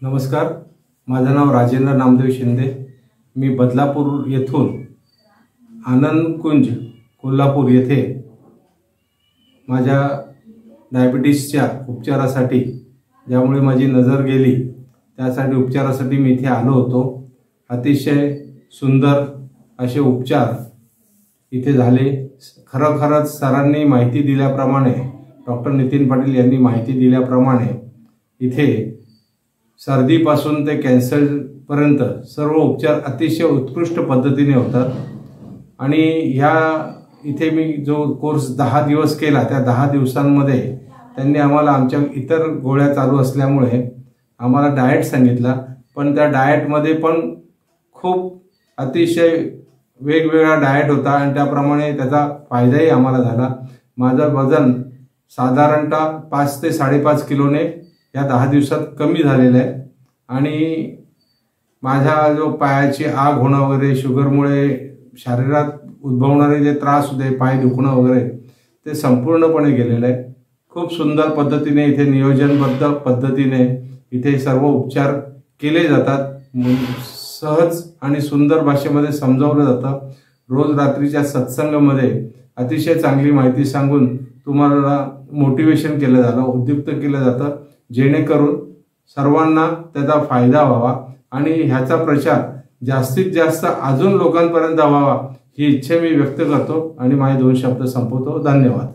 नमस्कार, माझं नाव राजेंद्र नामदेव शिंदे। मी बदलापूर येथून आनंद कुंज कोल्हापूर येथे माझ्या डायबिटीसच्या उपचारासाठी, ज्यामुळे माझी नजर गेली त्यासाठी उपचारासाठी मी इथे आलो होतो। अतिशय सुंदर असे उपचार इथे झाले। खरोखरच सरांनी माहिती दिल्याप्रमाणे, डॉक्टर नितीन पाटील यांनी माहिती दिल्याप्रमाणे इथे सर्दीपासून ते कॅन्सरपर्यंत सर्व उपचार अतिशय उत्कृष्ट पद्धतीने होतात। आणि ह्या इथे मी जो कोर्स 10 दिवस केला, त्या 10 दिवसांमध्ये त्यांनी आम्हाला आमच्या इतर गोळ्या चालू असल्यामुळे आम्हाला डाएट सांगितला, पण त्या डाएटमध्ये पण खूप अतिशय वेगवेगळा डाएट होता आणि त्याप्रमाणे त्याचा फायदाही आम्हाला झाला। माझं वजन साधारणतः 5 ते 5.5 किलोने या 10 दिवसात कमी झालेलं आहे। आणि माझ्या जो पायाची आग होणं वगैरे, शुगरमुळे शरीरात उद्भवणारे जे त्रास होते, पाय दुखणं वगैरे, ते संपूर्णपणे गेलेलं आहे। खूप सुंदर पद्धतीने इथे नियोजनबद्ध पद्धतीने इथे सर्व उपचार केले जातात। सहज आणि सुंदर भाषेमध्ये समजावलं जातं। रोज रात्रीच्या सत्संगामध्ये अतिशय चांगली माहिती सांगून तुम्हाला मोटिवेशन केलं जातं, उद्युक्त केलं जातं, जेणेकरून सर्वांना त्याचा फायदा व्हावा आणि ह्याचा प्रचार जास्तीत जास्त अजून लोकांपर्यंत व्हावा ही इच्छा मी व्यक्त करतो आणि माझे 2 शब्द संपवतो। धन्यवाद।